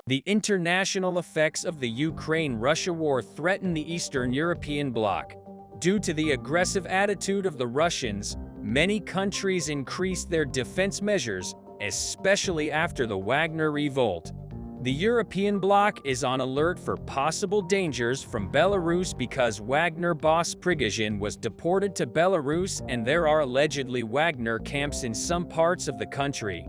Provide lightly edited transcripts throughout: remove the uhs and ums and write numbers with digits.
The international effects of the Ukraine-Russia war threaten the Eastern European bloc. Due to the aggressive attitude of the Russians, many countries increased their defense measures, especially after the Wagner revolt. The European bloc is on alert for possible dangers from Belarus because Wagner boss Prigozhin was deported to Belarus and there are allegedly Wagner camps in some parts of the country.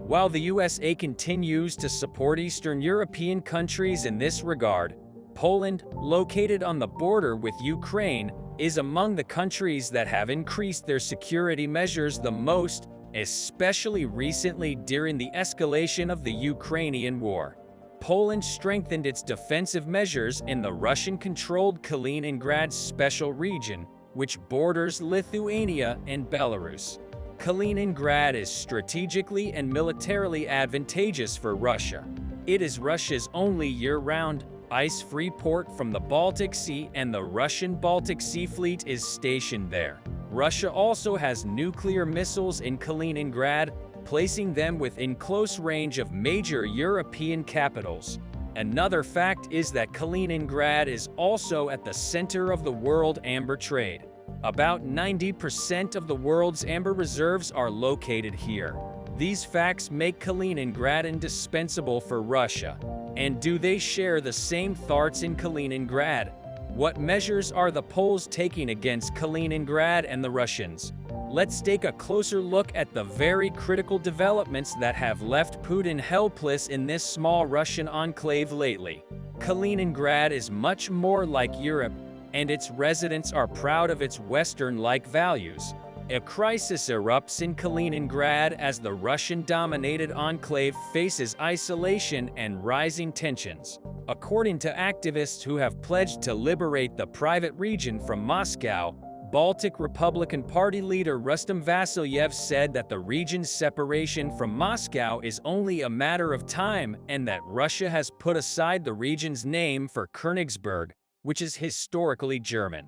While the USA continues to support Eastern European countries in this regard, Poland, located on the border with Ukraine, is among the countries that have increased their security measures the most, especially recently during the escalation of the Ukrainian war. Poland strengthened its defensive measures in the Russian-controlled Kaliningrad special region, which borders Lithuania and Belarus. Kaliningrad is strategically and militarily advantageous for Russia. It is Russia's only year-round, ice-free port from the Baltic Sea, and the Russian Baltic Sea Fleet is stationed there. Russia also has nuclear missiles in Kaliningrad, placing them within close range of major European capitals. Another fact is that Kaliningrad is also at the center of the world amber trade. About 90% of the world's amber reserves are located here. These facts make Kaliningrad indispensable for Russia. And do they share the same thoughts in Kaliningrad? What measures are the Poles taking against Kaliningrad and the Russians? Let's take a closer look at the very critical developments that have left Putin helpless in this small Russian enclave lately. Kaliningrad is much more like Europe, and its residents are proud of its Western-like values. A crisis erupts in Kaliningrad as the Russian-dominated enclave faces isolation and rising tensions. According to activists who have pledged to liberate the private region from Moscow, Baltic Republican Party leader Rustam Vasilyev said that the region's separation from Moscow is only a matter of time and that Russia has put aside the region's name for Königsberg, which is historically German.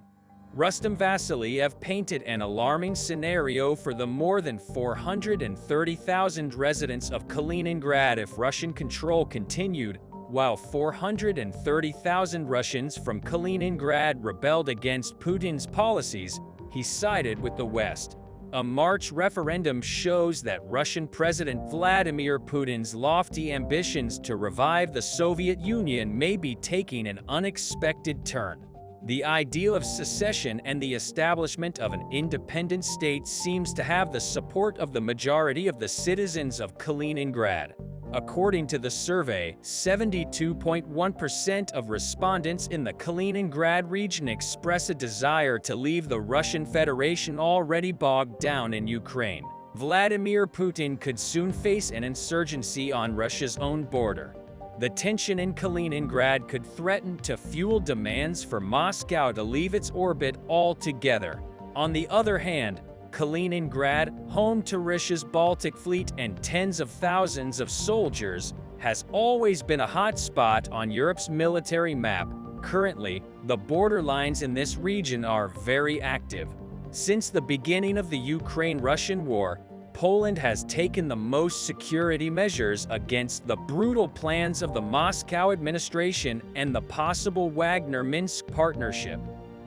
Rustam Vasilyev painted an alarming scenario for the more than 430,000 residents of Kaliningrad if Russian control continued. While 430,000 Russians from Kaliningrad rebelled against Putin's policies, he sided with the West. A March referendum shows that Russian President Vladimir Putin's lofty ambitions to revive the Soviet Union may be taking an unexpected turn. The ideal of secession and the establishment of an independent state seems to have the support of the majority of the citizens of Kaliningrad. According to the survey, 72.1% of respondents in the Kaliningrad region express a desire to leave the Russian Federation already bogged down in Ukraine. Vladimir Putin could soon face an insurgency on Russia's own border. The tension in Kaliningrad could threaten to fuel demands for Moscow to leave its orbit altogether. On the other hand, Kaliningrad, home to Russia's Baltic Fleet and tens of thousands of soldiers, has always been a hot spot on Europe's military map. Currently, the border lines in this region are very active. Since the beginning of the Ukraine-Russian war, Poland has taken the most security measures against the brutal plans of the Moscow administration and the possible Wagner-Minsk partnership.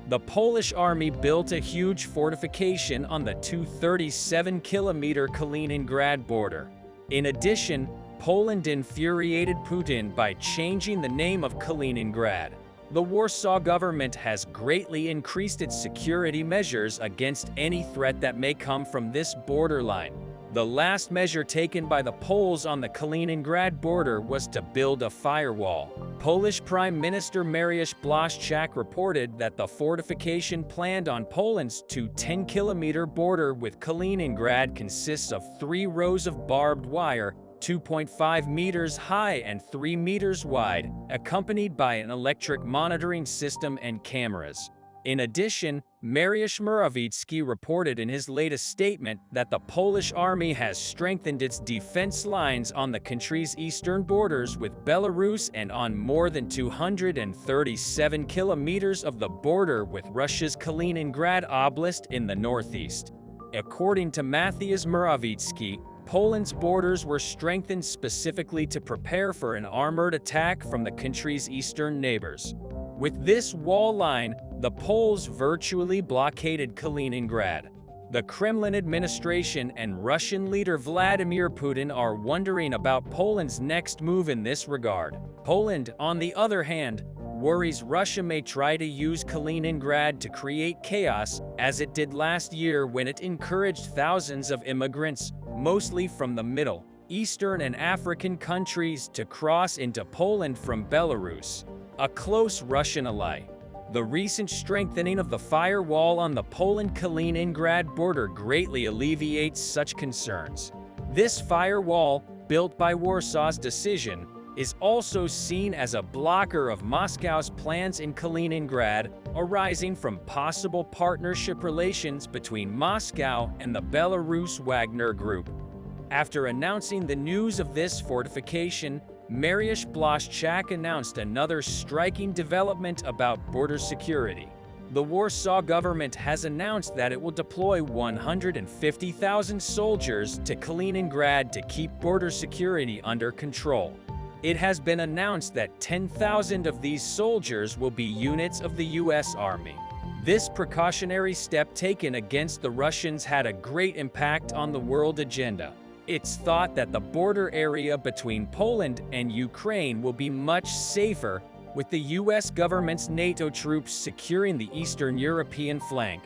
The Polish army built a huge fortification on the 237-kilometer Kaliningrad border. In addition, Poland infuriated Putin by changing the name of Kaliningrad. The Warsaw government has greatly increased its security measures against any threat that may come from this borderline. The last measure taken by the Poles on the Kaliningrad border was to build a firewall. Polish Prime Minister Mariusz Błaszczak reported that the fortification planned on Poland's 10-kilometer border with Kaliningrad consists of 3 rows of barbed wire, 2.5 meters high and 3 meters wide, accompanied by an electric monitoring system and cameras. In addition, Mariusz Morawiecki reported in his latest statement that the Polish army has strengthened its defense lines on the country's eastern borders with Belarus and on more than 237 kilometers of the border with Russia's Kaliningrad Oblast in the northeast. According to Mateusz Morawiecki, Poland's borders were strengthened specifically to prepare for an armored attack from the country's eastern neighbors. With this wall line, the Poles virtually blockaded Kaliningrad. The Kremlin administration and Russian leader Vladimir Putin are wondering about Poland's next move in this regard. Poland, on the other hand, worries Russia may try to use Kaliningrad to create chaos, as it did last year when it encouraged thousands of immigrants, mostly from the Middle, Eastern and African countries, to cross into Poland from Belarus, a close Russian ally. The recent strengthening of the firewall on the Poland-Kaliningrad border greatly alleviates such concerns. This firewall, built by Warsaw's decision, is also seen as a blocker of Moscow's plans in Kaliningrad, arising from possible partnership relations between Moscow and the Belarus Wagner Group. After announcing the news of this fortification, Mariusz Błaszczak announced another striking development about border security. The Warsaw government has announced that it will deploy 150,000 soldiers to Kaliningrad to keep border security under control. It has been announced that 10,000 of these soldiers will be units of the U.S. Army. This precautionary step taken against the Russians had a great impact on the world agenda. It's thought that the border area between Poland and Ukraine will be much safer, with the U.S. government's NATO troops securing the Eastern European flank.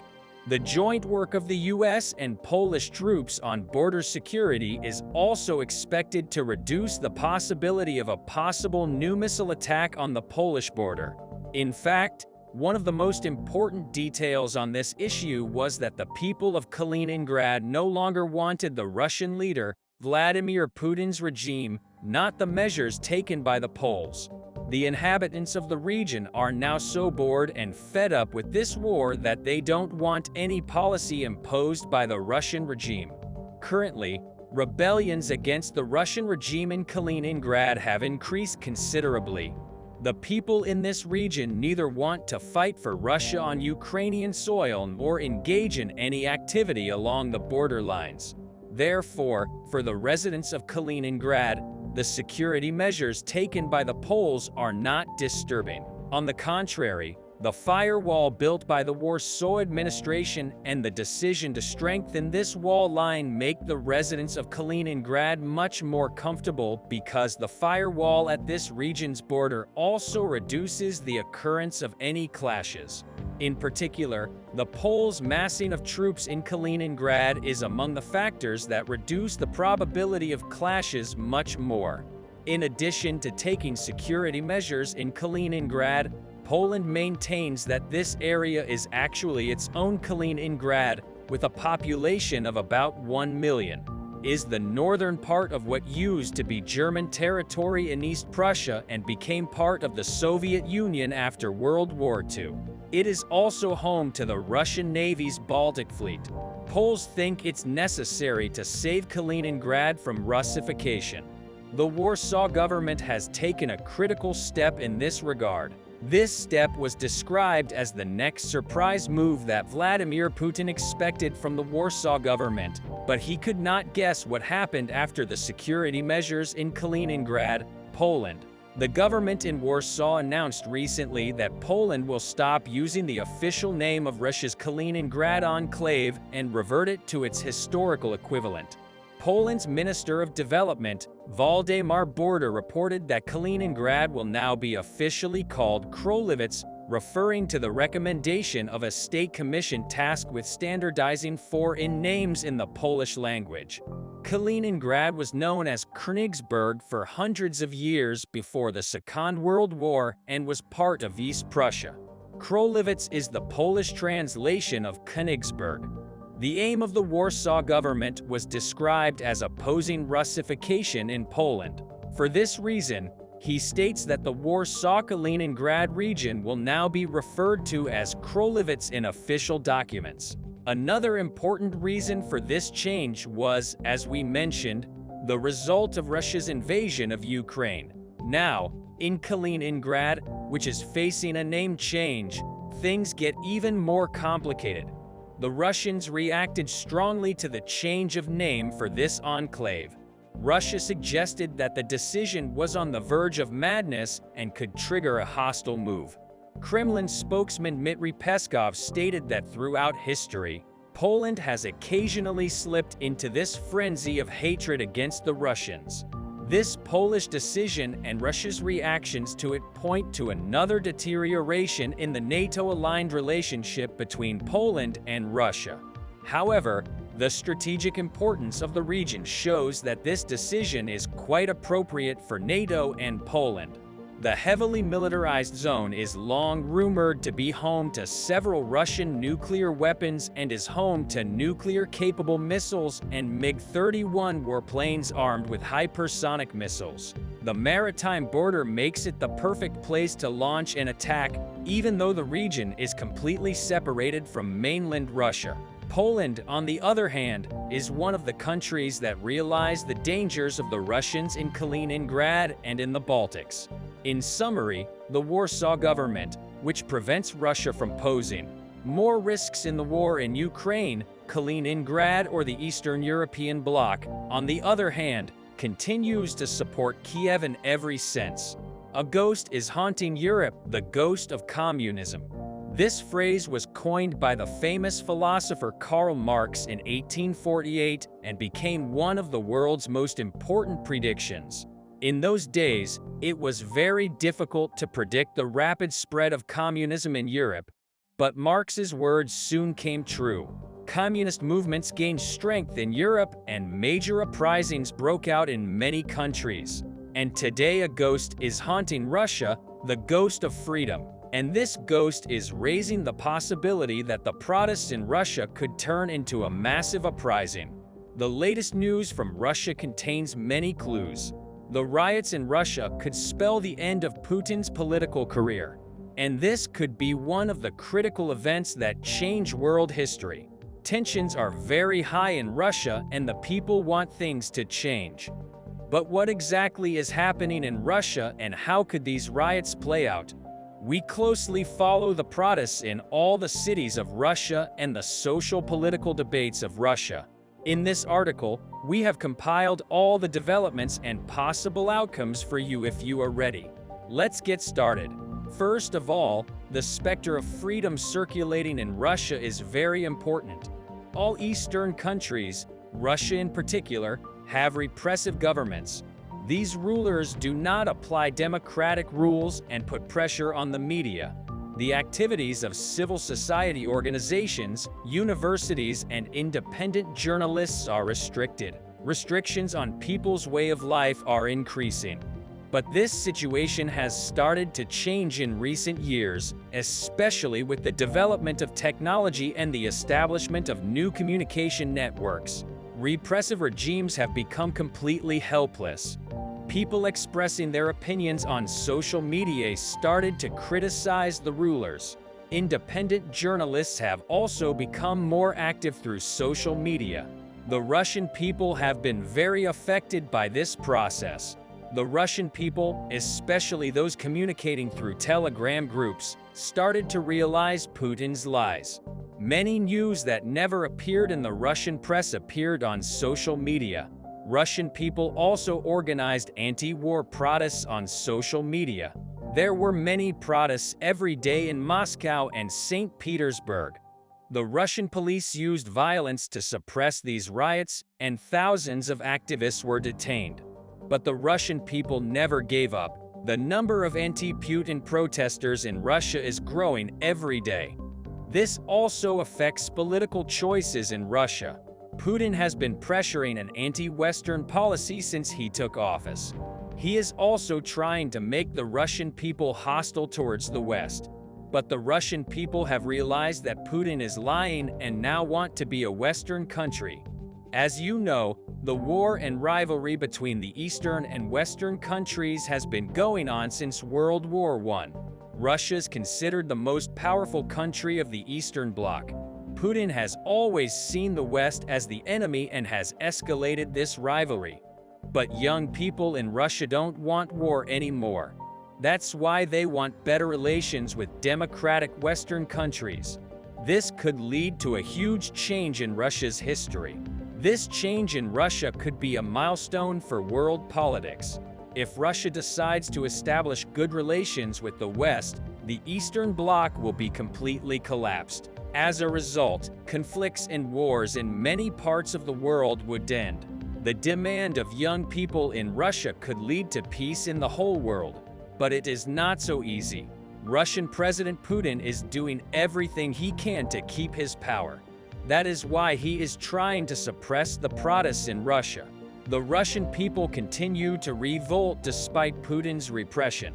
The joint work of the U.S. and Polish troops on border security is also expected to reduce the possibility of a possible new missile attack on the Polish border. In fact, one of the most important details on this issue was that the people of Kaliningrad no longer wanted the Russian leader, Vladimir Putin's regime, not the measures taken by the Poles. The inhabitants of the region are now so bored and fed up with this war that they don't want any policy imposed by the Russian regime. Currently, rebellions against the Russian regime in Kaliningrad have increased considerably. The people in this region neither want to fight for Russia on Ukrainian soil nor engage in any activity along the border lines. Therefore, for the residents of Kaliningrad, the security measures taken by the Poles are not disturbing. On the contrary, the firewall built by the Warsaw administration and the decision to strengthen this wall line make the residents of Kaliningrad much more comfortable, because the firewall at this region's border also reduces the occurrence of any clashes. In particular, the Poles' massing of troops in Kaliningrad is among the factors that reduce the probability of clashes much more. In addition to taking security measures in Kaliningrad, Poland maintains that this area is actually its own Kaliningrad, with a population of about 1 million. Is the northern part of what used to be German territory in East Prussia and became part of the Soviet Union after World War II. It is also home to the Russian Navy's Baltic Fleet. Poles think it's necessary to save Kaliningrad from Russification. The Warsaw government has taken a critical step in this regard. This step was described as the next surprise move that Vladimir Putin expected from the Warsaw government, but he could not guess what happened after the security measures in Kaliningrad, Poland. The government in Warsaw announced recently that Poland will stop using the official name of Russia's Kaliningrad enclave and revert it to its historical equivalent. Poland's Minister of Development, Waldemar Borda, reported that Kaliningrad will now be officially called Królewicz, referring to the recommendation of a state commission tasked with standardizing foreign names in the Polish language. Kaliningrad was known as Königsberg for hundreds of years before the Second World War and was part of East Prussia. Królewicz is the Polish translation of Königsberg. The aim of the Warsaw government was described as opposing Russification in Poland. For this reason, he states that the Warsaw-Kaliningrad region will now be referred to as Królewicz in official documents. Another important reason for this change was, as we mentioned, the result of Russia's invasion of Ukraine. Now, in Kaliningrad, which is facing a name change, things get even more complicated. The Russians reacted strongly to the change of name for this enclave. Russia suggested that the decision was on the verge of madness and could trigger a hostile move. Kremlin spokesman Dmitry Peskov stated that throughout history, Poland has occasionally slipped into this frenzy of hatred against the Russians. This Polish decision and Russia's reactions to it point to another deterioration in the NATO-aligned relationship between Poland and Russia. However, the strategic importance of the region shows that this decision is quite appropriate for NATO and Poland. The heavily militarized zone is long rumored to be home to several Russian nuclear weapons and is home to nuclear-capable missiles and MiG-31 warplanes armed with hypersonic missiles. The maritime border makes it the perfect place to launch an attack, even though the region is completely separated from mainland Russia. Poland, on the other hand, is one of the countries that realize the dangers of the Russians in Kaliningrad and in the Baltics. In summary, the Warsaw government, which prevents Russia from posing more risks in the war in Ukraine, Kaliningrad, or the Eastern European bloc, on the other hand, continues to support Kiev in every sense. A ghost is haunting Europe, the ghost of communism. This phrase was coined by the famous philosopher Karl Marx in 1848 and became one of the world's most important predictions. In those days, it was very difficult to predict the rapid spread of communism in Europe, but Marx's words soon came true. Communist movements gained strength in Europe and major uprisings broke out in many countries. And today a ghost is haunting Russia, the ghost of freedom. And this ghost is raising the possibility that the protests in Russia could turn into a massive uprising. The latest news from Russia contains many clues. The riots in Russia could spell the end of Putin's political career. And this could be one of the critical events that change world history. Tensions are very high in Russia and the people want things to change. But what exactly is happening in Russia and how could these riots play out? We closely follow the protests in all the cities of Russia and the social-political debates of Russia. In this article, we have compiled all the developments and possible outcomes for you if you are ready. Let's get started. First of all, the specter of freedom circulating in Russia is very important. All Eastern countries, Russia in particular, have repressive governments. These rulers do not apply democratic rules and put pressure on the media. The activities of civil society organizations, universities, and independent journalists are restricted. Restrictions on people's way of life are increasing. But this situation has started to change in recent years, especially with the development of technology and the establishment of new communication networks. Repressive regimes have become completely helpless. People expressing their opinions on social media started to criticize the rulers. Independent journalists have also become more active through social media. The Russian people have been very affected by this process. The Russian people, especially those communicating through Telegram groups, started to realize Putin's lies. Many news that never appeared in the Russian press appeared on social media. Russian people also organized anti-war protests on social media. There were many protests every day in Moscow and St. Petersburg. The Russian police used violence to suppress these riots, and thousands of activists were detained. But the Russian people never gave up. The number of anti-Putin protesters in Russia is growing every day. This also affects political choices in Russia. Putin has been pressuring an anti-Western policy since he took office. He is also trying to make the Russian people hostile towards the West. But the Russian people have realized that Putin is lying and now want to be a Western country. As you know, the war and rivalry between the Eastern and Western countries has been going on since World War I. Russia is considered the most powerful country of the Eastern Bloc. Putin has always seen the West as the enemy and has escalated this rivalry. But young people in Russia don't want war anymore. That's why they want better relations with democratic Western countries. This could lead to a huge change in Russia's history. This change in Russia could be a milestone for world politics. If Russia decides to establish good relations with the West, the Eastern Bloc will be completely collapsed. As a result, conflicts and wars in many parts of the world would end. The demand of young people in Russia could lead to peace in the whole world. But it is not so easy. Russian President Putin is doing everything he can to keep his power. That is why he is trying to suppress the protests in Russia. The Russian people continue to revolt despite Putin's repression.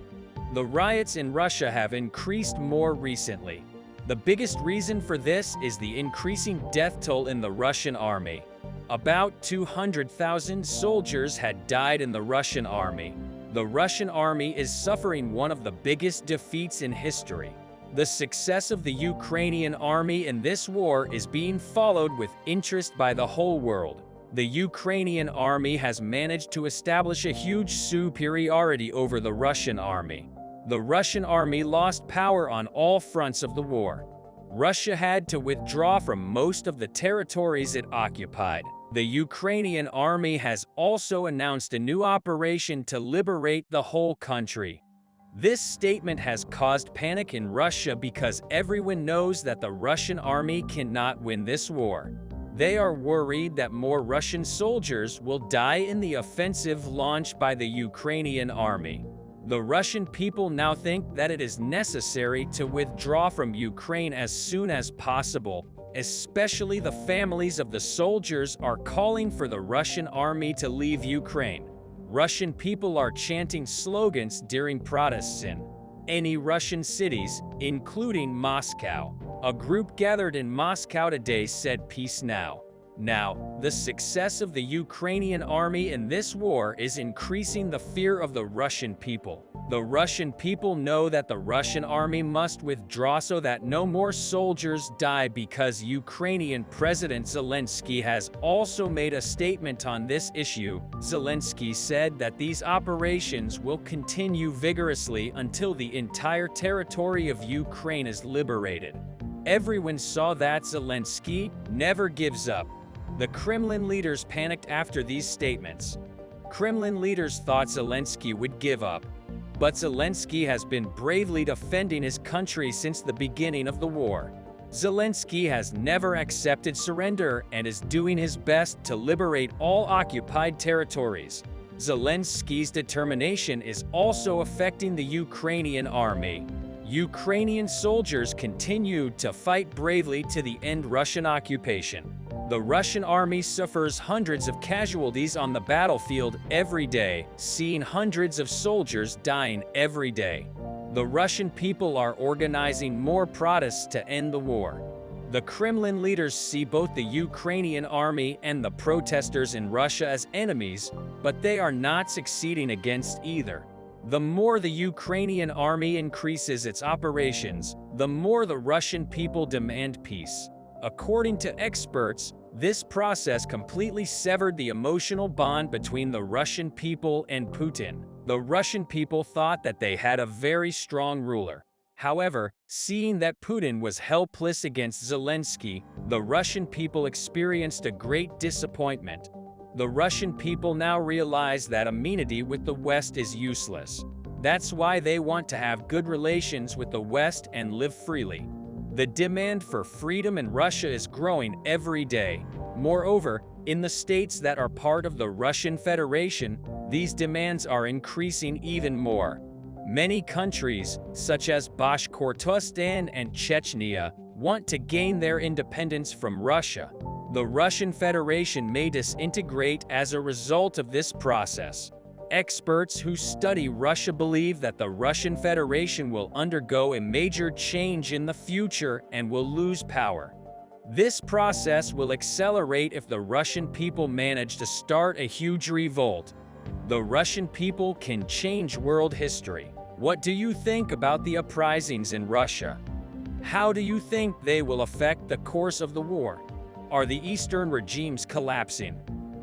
The riots in Russia have increased more recently. The biggest reason for this is the increasing death toll in the Russian army. About 200,000 soldiers had died in the Russian army. The Russian army is suffering one of the biggest defeats in history. The success of the Ukrainian army in this war is being followed with interest by the whole world. The Ukrainian army has managed to establish a huge superiority over the Russian army. The Russian army lost power on all fronts of the war. Russia had to withdraw from most of the territories it occupied. The Ukrainian army has also announced a new operation to liberate the whole country. This statement has caused panic in Russia because everyone knows that the Russian army cannot win this war. They are worried that more Russian soldiers will die in the offensive launched by the Ukrainian army. The Russian people now think that it is necessary to withdraw from Ukraine as soon as possible. Especially the families of the soldiers are calling for the Russian army to leave Ukraine. Russian people are chanting slogans during protests in any Russian cities, including Moscow. A group gathered in Moscow today said "Peace now." Now, the success of the Ukrainian army in this war is increasing the fear of the Russian people. The Russian people know that the Russian army must withdraw so that no more soldiers die because Ukrainian President Zelensky has also made a statement on this issue. Zelensky said that these operations will continue vigorously until the entire territory of Ukraine is liberated. Everyone saw that Zelensky never gives up. The Kremlin leaders panicked after these statements. Kremlin leaders thought Zelensky would give up. But Zelensky has been bravely defending his country since the beginning of the war. Zelensky has never accepted surrender and is doing his best to liberate all occupied territories. Zelensky's determination is also affecting the Ukrainian army. Ukrainian soldiers continue to fight bravely to the end Russian occupation. The Russian army suffers hundreds of casualties on the battlefield every day, seeing hundreds of soldiers dying every day. The Russian people are organizing more protests to end the war. The Kremlin leaders see both the Ukrainian army and the protesters in Russia as enemies, but they are not succeeding against either. The more the Ukrainian army increases its operations, the more the Russian people demand peace. According to experts, this process completely severed the emotional bond between the Russian people and Putin. The Russian people thought that they had a very strong ruler. However, seeing that Putin was helpless against Zelensky, the Russian people experienced a great disappointment. The Russian people now realize that amenity with the West is useless. That's why they want to have good relations with the West and live freely. The demand for freedom in Russia is growing every day. Moreover, in the states that are part of the Russian Federation, these demands are increasing even more. Many countries, such as Bashkortostan and Chechnya, want to gain their independence from Russia. The Russian Federation may disintegrate as a result of this process. Experts who study Russia believe that the Russian Federation will undergo a major change in the future and will lose power. This process will accelerate if the Russian people manage to start a huge revolt. The Russian people can change world history. What do you think about the uprisings in Russia? How do you think they will affect the course of the war? Are the Eastern regimes collapsing?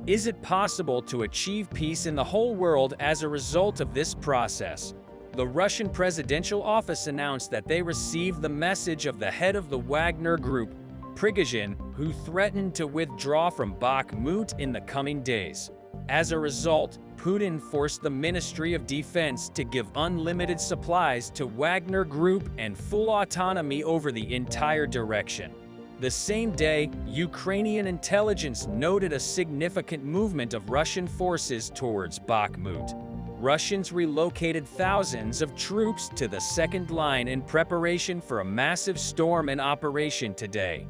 Is it possible to achieve peace in the whole world as a result of this process? the Russian presidential office announced that they received the message of the head of the Wagner Group, Prigozhin, who threatened to withdraw from Bakhmut in the coming days. As a result, Putin forced the Ministry of Defense to give unlimited supplies to Wagner Group and full autonomy over the entire direction. The same day, Ukrainian intelligence noted a significant movement of Russian forces towards Bakhmut. Russians relocated thousands of troops to the second line in preparation for a massive storm in operation today.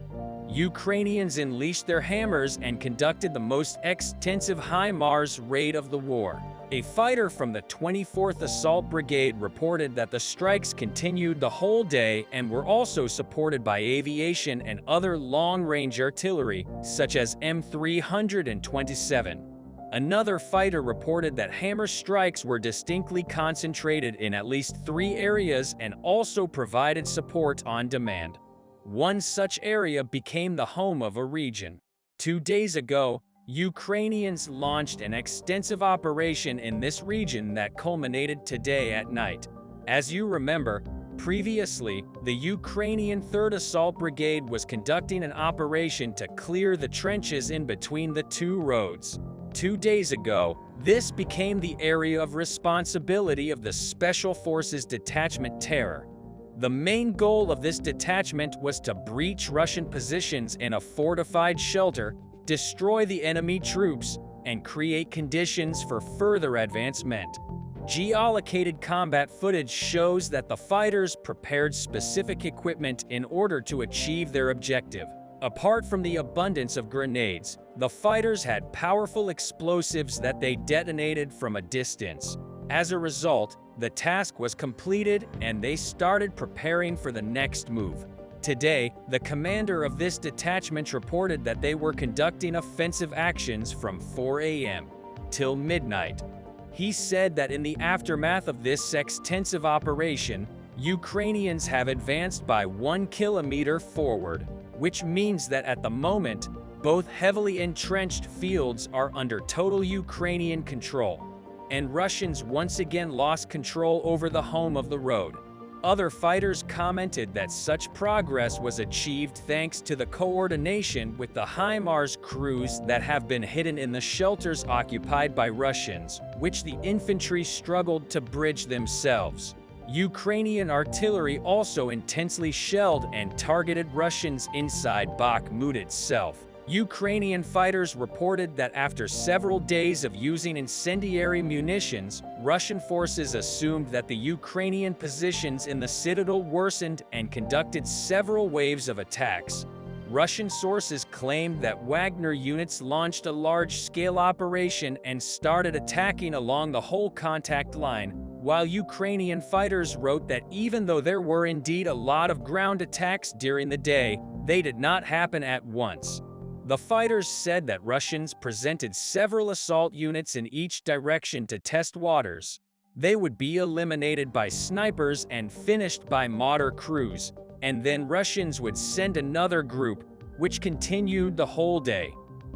Ukrainians unleashed their hammers and conducted the most extensive HIMARS raid of the war. A fighter from the 24th Assault Brigade reported that the strikes continued the whole day and were also supported by aviation and other long-range artillery, such as M327. Another fighter reported that hammer strikes were distinctly concentrated in at least 3 areas and also provided support on demand. One such area became the home of a region. 2 days ago, Ukrainians launched an extensive operation in this region that culminated today at night. As you remember, previously, the Ukrainian 3rd Assault Brigade was conducting an operation to clear the trenches in between the 2 roads. 2 days ago, this became the area of responsibility of the Special Forces Detachment Terror. The main goal of this detachment was to breach Russian positions in a fortified shelter, destroy the enemy troops, and create conditions for further advancement. Geolocated combat footage shows that the fighters prepared specific equipment in order to achieve their objective. Apart from the abundance of grenades, the fighters had powerful explosives that they detonated from a distance. As a result, the task was completed and they started preparing for the next move. Today, the commander of this detachment reported that they were conducting offensive actions from 4 a.m. till midnight. He said that in the aftermath of this extensive operation, Ukrainians have advanced by 1 kilometer forward, which means that at the moment, both heavily entrenched fields are under total Ukrainian control, and Russians once again lost control over the home of the road. Other fighters commented that such progress was achieved thanks to the coordination with the HIMARS crews that have been hidden in the shelters occupied by Russians, which the infantry struggled to bridge themselves. Ukrainian artillery also intensely shelled and targeted Russians inside Bakhmut itself. Ukrainian fighters reported that after several days of using incendiary munitions, Russian forces assumed that the Ukrainian positions in the citadel worsened and conducted several waves of attacks. Russian sources claimed that Wagner units launched a large-scale operation and started attacking along the whole contact line, while Ukrainian fighters wrote that even though there were indeed a lot of ground attacks during the day, they did not happen at once. The fighters said that Russians presented several assault units in each direction to test waters. They would be eliminated by snipers and finished by mortar crews, and then Russians would send another group, which continued the whole day.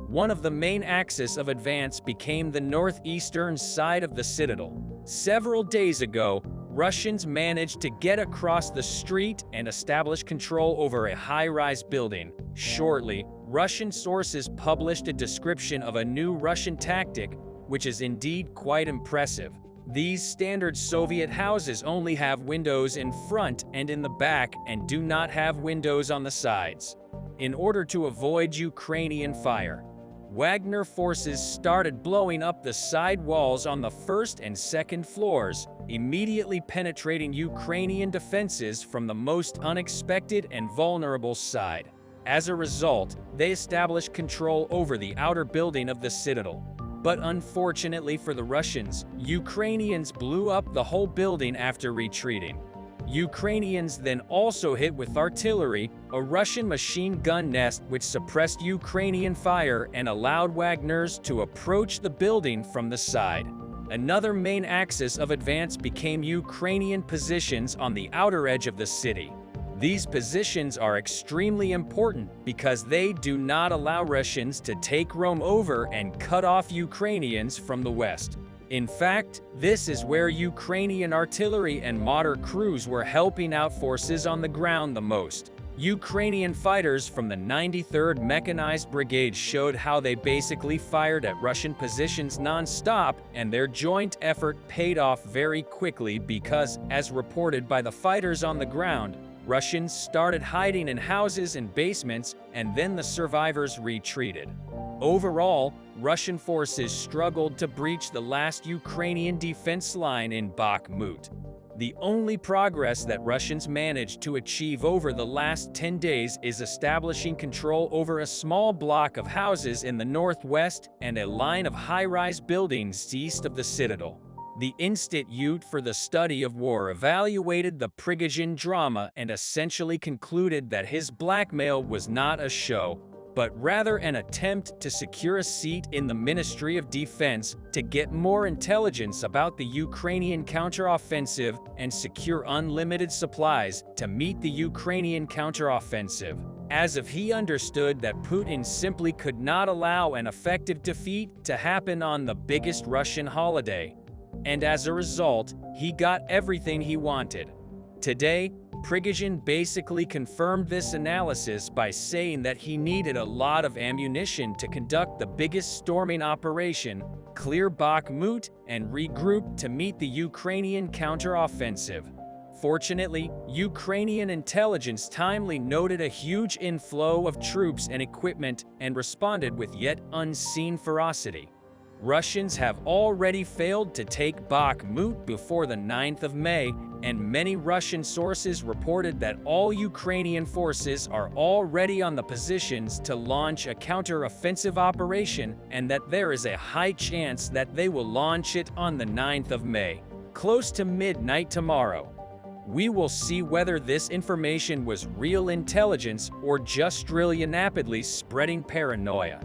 One of the main axes of advance became the northeastern side of the citadel. Several days ago, Russians managed to get across the street and establish control over a high-rise building. Shortly, Russian sources published a description of a new Russian tactic, which is indeed quite impressive. These standard Soviet houses only have windows in front and in the back and do not have windows on the sides. In order to avoid Ukrainian fire, Wagner forces started blowing up the side walls on the first and second floors, immediately penetrating Ukrainian defenses from the most unexpected and vulnerable side. As a result, they established control over the outer building of the citadel. But unfortunately for the Russians, Ukrainians blew up the whole building after retreating. Ukrainians then also hit with artillery a Russian machine gun nest which suppressed Ukrainian fire and allowed Wagners to approach the building from the side. Another main axis of advance became Ukrainian positions on the outer edge of the city. These positions are extremely important because they do not allow Russians to take Rome over and cut off Ukrainians from the west. In fact, this is where Ukrainian artillery and mortar crews were helping out forces on the ground the most. Ukrainian fighters from the 93rd Mechanized Brigade showed how they basically fired at Russian positions non-stop, and their joint effort paid off very quickly because, as reported by the fighters on the ground, Russians started hiding in houses and basements, and then the survivors retreated. Overall, Russian forces struggled to breach the last Ukrainian defense line in Bakhmut. The only progress that Russians managed to achieve over the last 10 days is establishing control over a small block of houses in the northwest and a line of high-rise buildings east of the citadel. The Institute for the Study of War evaluated the Prigozhin drama and essentially concluded that his blackmail was not a show, but rather an attempt to secure a seat in the Ministry of Defense to get more intelligence about the Ukrainian counteroffensive and secure unlimited supplies to meet the Ukrainian counteroffensive, as if he understood that Putin simply could not allow an effective defeat to happen on the biggest Russian holiday. And as a result, he got everything he wanted. Today, Prigozhin basically confirmed this analysis by saying that he needed a lot of ammunition to conduct the biggest storming operation, clear Bakhmut, and regroup to meet the Ukrainian counteroffensive. Fortunately, Ukrainian intelligence timely noted a huge inflow of troops and equipment and responded with yet unseen ferocity. Russians have already failed to take Bakhmut before the 9th of May, and many Russian sources reported that all Ukrainian forces are already on the positions to launch a counter-offensive operation and that there is a high chance that they will launch it on the 9th of May, close to midnight tomorrow. We will see whether this information was real intelligence or just rapidly spreading paranoia.